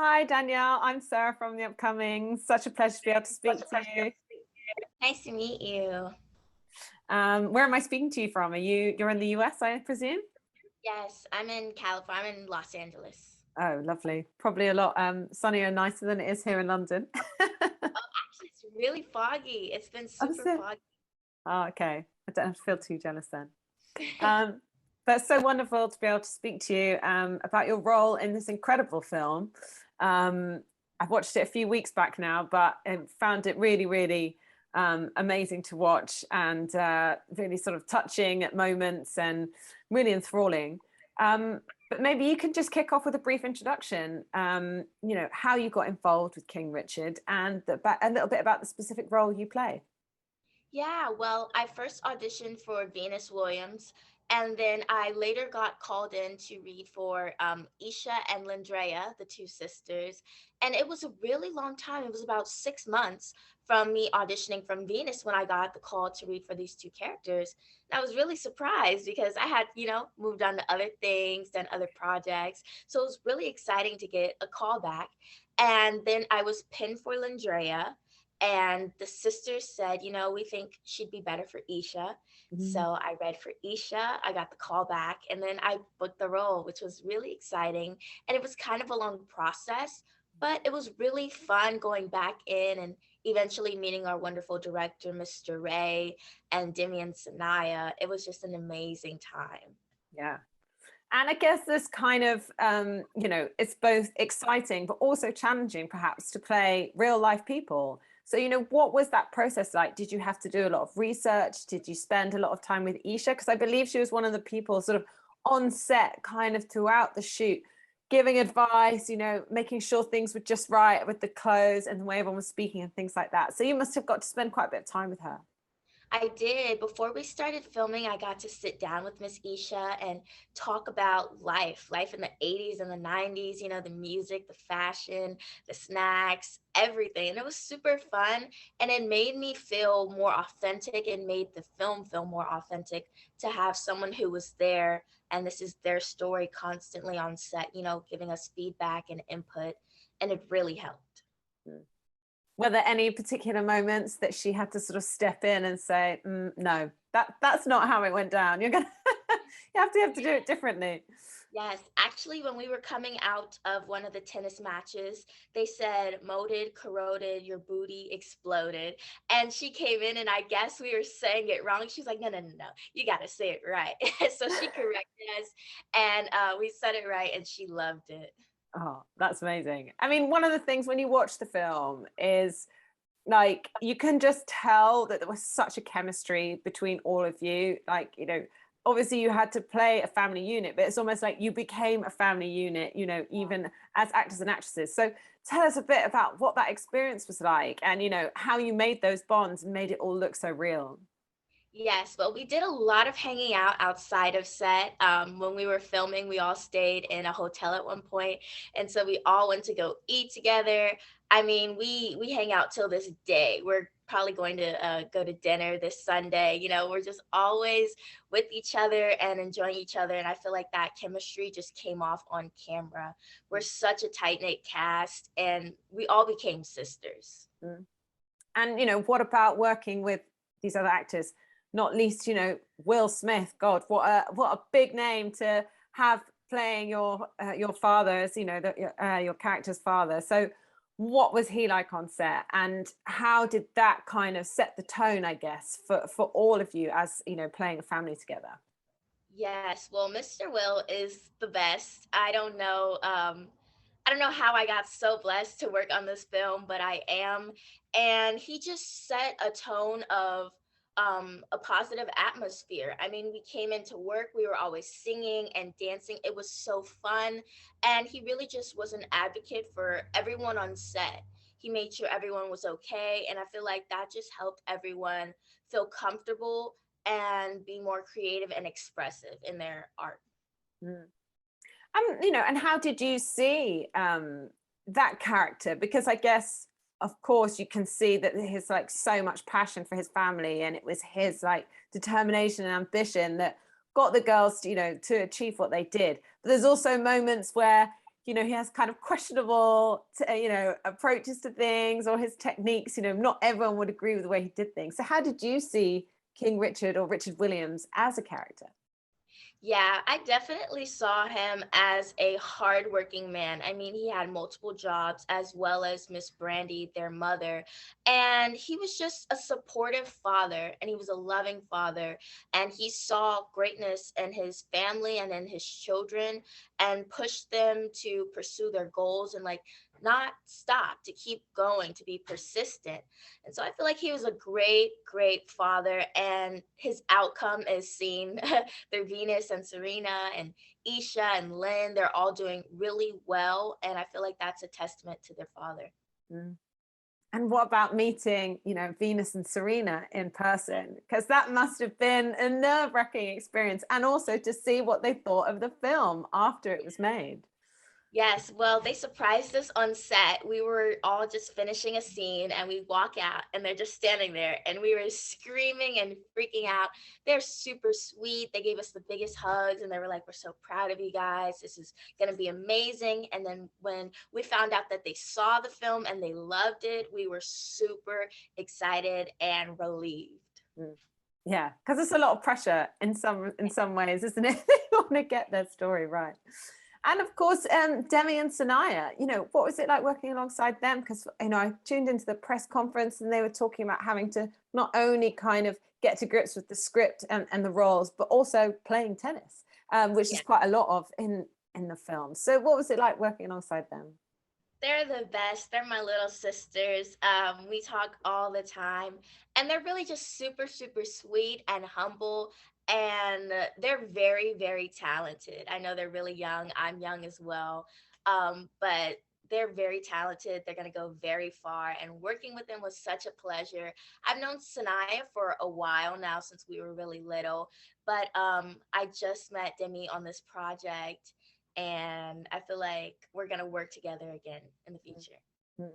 Hi, Danielle. I'm Sarah from the upcoming. Such a pleasure to be able to speak to you. Nice to meet you. Where am I speaking to you from? You're in the US, I presume? Yes, I'm in California. I'm in Los Angeles. Oh, lovely. Probably a lot sunnier and nicer than it is here in London. Oh, actually, it's really foggy. It's been I'm super so foggy. Oh, okay. I don't have to feel too jealous then. Um, but it's so wonderful to be able to speak to you about your role in this incredible film. Um, I've watched it a few weeks back now, but I found it really, really amazing to watch and really sort of touching at moments and really enthralling. Um, but maybe you can just kick off with a brief introduction, how you got involved with King Richard and a little bit about the specific role you play. Yeah, well, I first auditioned for Venus Williams, and then I later got called in to read for Isha and Lindrea, the two sisters. And it was a really long time. It was about 6 months from me auditioning from Venus when I got the call to read for these two characters. And I was really surprised because I had, moved on to other things, done other projects. So it was really exciting to get a call back. And then I was pinned for Lindrea, and the sisters said, we think she'd be better for Isha. So Mhm. I read for Isha. I got the call back, and then I booked the role, which was really exciting. And it was kind of a long process, but it was really fun going back in and eventually meeting our wonderful director, Mr. Ray, and Demi and Sanaya. It was just an amazing time. Yeah. And I guess this kind of, it's both exciting but also challenging perhaps to play real life people. So, what was that process like? Did you have to do a lot of research? Did you spend a lot of time with Isha? Because I believe she was one of the people sort of on set kind of throughout the shoot, giving advice, making sure things were just right with the clothes and the way everyone was speaking and things like that. So you must have got to spend quite a bit of time with her. I did. Before we started filming, I got to sit down with Miss Isha and talk about life in the 80s and the 90s, the music, the fashion, the snacks, everything. And it was super fun. And it made me feel more authentic and made the film feel more authentic to have someone who was there and this is their story constantly on set, giving us feedback and input. And it really helped. Mm. Were there any particular moments that she had to sort of step in and say, no, that's not how it went down. You're gonna you have to do it differently. Yes, actually, when we were coming out of one of the tennis matches, they said, molded, corroded, your booty exploded. And she came in, and I guess we were saying it wrong. She was like, no, no, no, no, you got to say it right. So she corrected us, and we said it right, and she loved it. Oh, that's amazing. I mean, one of the things when you watch the film is like you can just tell that there was such a chemistry between all of you. Like, obviously you had to play a family unit, but it's almost like you became a family unit, even as actors and actresses. So tell us a bit about what that experience was like and, how you made those bonds and made it all look so real. Yes, well, we did a lot of hanging out outside of set. When we were filming, we all stayed in a hotel at one point, and so we all went to go eat together. I mean, we hang out till this day. We're probably going to go to dinner this Sunday. We're just always with each other and enjoying each other, and I feel like that chemistry just came off on camera. We're such a tight knit cast, and we all became sisters. Mm. And, what about working with these other actors? Not least, Will Smith. God, what a big name to have playing your father as your character's father. So, what was he like on set, and how did that kind of set the tone, I guess, for all of you as playing a family together? Yes, well, Mr. Will is the best. I don't know how I got so blessed to work on this film, but I am. And he just set a tone of a positive atmosphere. I mean, we came into work, we were always singing and dancing. It was so fun. And he really just was an advocate for everyone on set. He made sure everyone was okay. And I feel like that just helped everyone feel comfortable and be more creative and expressive in their art. Mm. And how did you see that character? Because I guess, of course, you can see that his like so much passion for his family, and it was his like determination and ambition that got the girls, to achieve what they did. But there's also moments where he has kind of questionable, approaches to things, or his techniques. Not everyone would agree with the way he did things. So how did you see King Richard, or Richard Williams, as a character? Yeah, I definitely saw him as a hardworking man. I mean, he had multiple jobs as well as Miss Brandy, their mother. And he was just a supportive father, and he was a loving father. And he saw greatness in his family and in his children and pushed them to pursue their goals and, like, not stop, to keep going, to be persistent. And so I feel like he was a great, great father, and his outcome is seen. They're Venus and Serena and Isha and Lynn. They're all doing really well. And I feel like that's a testament to their father. Mm. And what about meeting, Venus and Serena in person? Because that must have been a nerve-wracking experience. And also to see what they thought of the film after it was made. Yes, well, they surprised us on set. We were all just finishing a scene and we walk out and they're just standing there and we were screaming and freaking out. They're super sweet. They gave us the biggest hugs and they were like, "We're so proud of you guys. This is going to be amazing." And then when we found out that they saw the film and they loved it, we were super excited and relieved. Mm. Yeah, because it's a lot of pressure in some ways, isn't it? They want to get their story right. And of course, Demi and Sanaa, what was it like working alongside them? Because, I tuned into the press conference and they were talking about having to not only kind of get to grips with the script and the roles, but also playing tennis, which is Yeah. quite a lot of in the film. So what was it like working alongside them? They're the best. They're my little sisters. We talk all the time, and they're really just super, super sweet and humble. And they're very, very talented. I know they're really young. I'm young as well. But they're very talented. They're going to go very far. And working with them was such a pleasure. I've known Sanaya for a while now, since we were really little. But I just met Demi on this project, and I feel like we're gonna work together again in the future. Mm.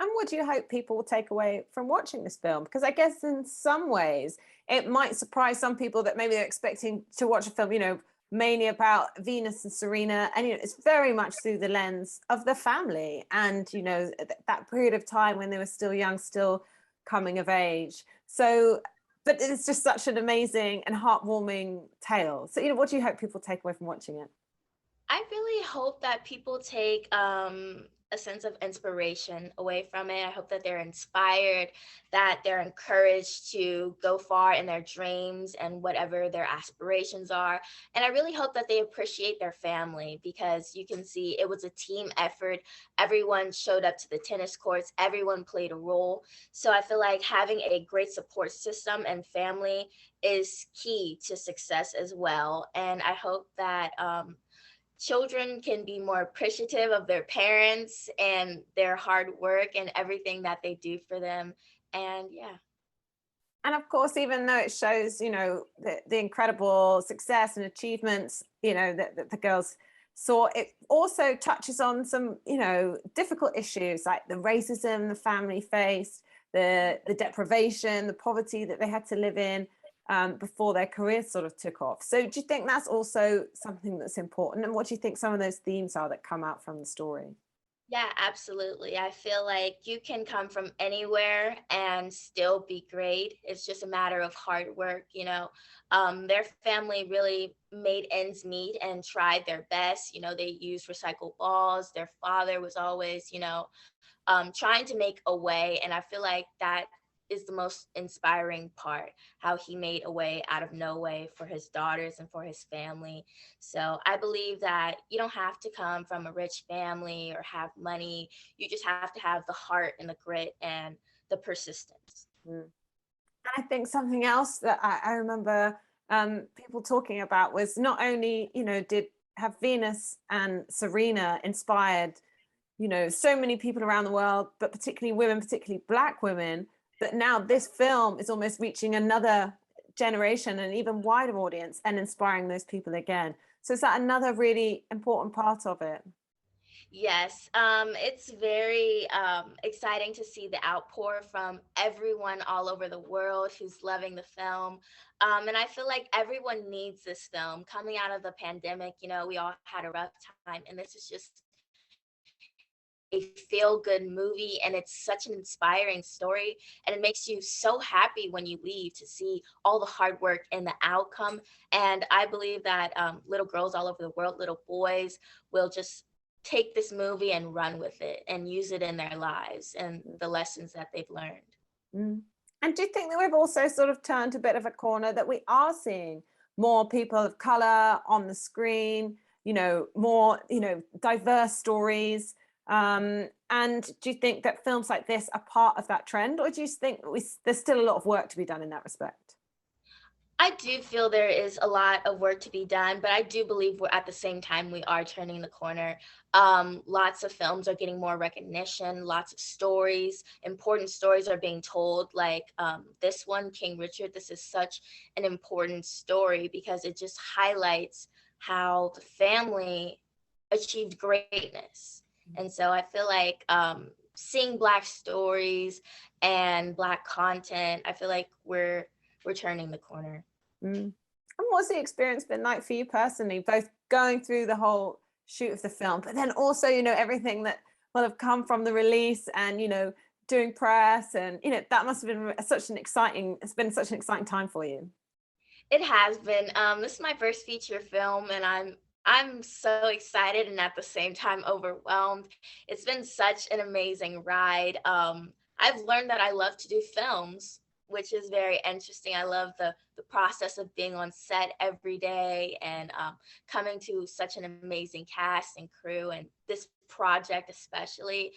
And what do you hope people will take away from watching this film? Because I guess in some ways it might surprise some people that maybe they're expecting to watch a film, mainly about Venus and Serena, and it's very much through the lens of the family and that period of time when they were still young, still coming of age. So, but it's just such an amazing and heartwarming tale. So, what do you hope people take away from watching it? I really hope that people take a sense of inspiration away from it. I hope that they're inspired, that they're encouraged to go far in their dreams and whatever their aspirations are. And I really hope that they appreciate their family, because you can see it was a team effort. Everyone showed up to the tennis courts, everyone played a role. So I feel like having a great support system and family is key to success as well. And I hope that children can be more appreciative of their parents and their hard work and everything that they do for them. And yeah. And of course, even though it shows, the incredible success and achievements, that the girls saw, it also touches on some, difficult issues like the racism the family faced, the deprivation, the poverty that they had to live in before their careers sort of took off. So do you think that's also something that's important? And what do you think some of those themes are that come out from the story? Yeah, absolutely. I feel like you can come from anywhere and still be great. It's just a matter of hard work. Their family really made ends meet and tried their best. They used recycled balls. Their father was always, trying to make a way. And I feel like that is the most inspiring part, how he made a way out of no way for his daughters and for his family. So I believe that you don't have to come from a rich family or have money. You just have to have the heart and the grit and the persistence. Mm. And I think something else that I remember people talking about was not only, did have Venus and Serena inspired, so many people around the world, but particularly women, particularly Black women, but now this film is almost reaching another generation, an even wider audience, and inspiring those people again. So is that another really important part of it? Yes, it's very exciting to see the outpour from everyone all over the world who's loving the film. And I feel like everyone needs this film. Coming out of the pandemic, we all had a rough time, and this is just a feel-good movie, and it's such an inspiring story, and it makes you so happy when you leave to see all the hard work and the outcome. And I believe that little girls all over the world, little boys, will just take this movie and run with it and use it in their lives and the lessons that they've learned. Mm. And do you think that we've also sort of turned a bit of a corner, that we are seeing more people of color on the screen, more, diverse stories? And do you think that films like this are part of that trend, or do you think there's still a lot of work to be done in that respect? I do feel there is a lot of work to be done, but I do believe we're at the same time we are turning the corner. Lots of films are getting more recognition, lots of stories, important stories are being told, like this one, King Richard. This is such an important story because it just highlights how the family achieved greatness. And so I feel like seeing Black stories and Black content, I feel like we're turning the corner. Mm. And what's the experience been like for you personally, both going through the whole shoot of the film, but then also, everything that will have come from the release and, doing press and, that must have been it's been such an exciting time for you. It has been. This is my first feature film, and I'm so excited and at the same time overwhelmed. It's been such an amazing ride. I've learned that I love to do films, which is very interesting. I love the process of being on set every day and coming to such an amazing cast and crew, and this project especially.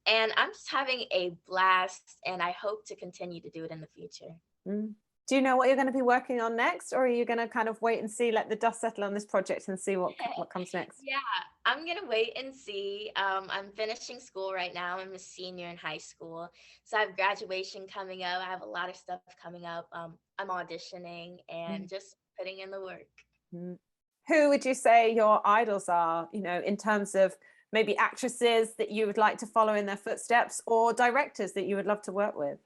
And I'm just having a blast, and I hope to continue to do it in the future. Mm. Do you know what you're going to be working on next, or are you going to kind of wait and see, let the dust settle on this project and see what comes next? Yeah, I'm gonna wait and see. I'm finishing school right now. I'm a senior in high school, so I have graduation coming up. I have a lot of stuff coming up. I'm auditioning and just putting in the work. Mm. Who would you say your idols are, in terms of maybe actresses that you would like to follow in their footsteps, or directors that you would love to work with?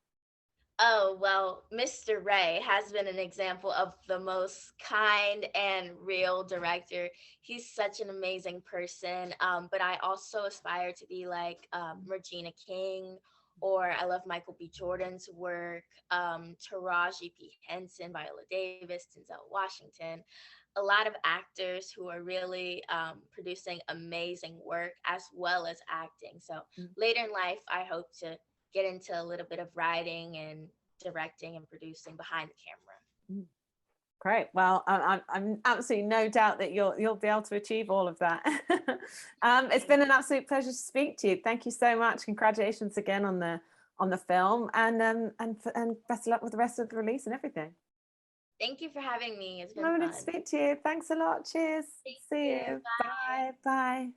Oh, well, Mr. Ray has been an example of the most kind and real director. He's such an amazing person. But I also aspire to be like Regina King, or I love Michael B. Jordan's work, Taraji P. Henson, Viola Davis, Denzel Washington. A lot of actors who are really producing amazing work as well as acting. So later in life, I hope to get into a little bit of writing and directing and producing behind the camera. Great. Well, I'm absolutely no doubt that you'll be able to achieve all of that. It's been an absolute pleasure to speak to you. Thank you so much. Congratulations again on the film, and best of luck with the rest of the release and everything. Thank you for having me. It's been Lovely fun. to speak to you. Thanks a lot. Cheers. Thank See you. you. Bye. Bye. Bye.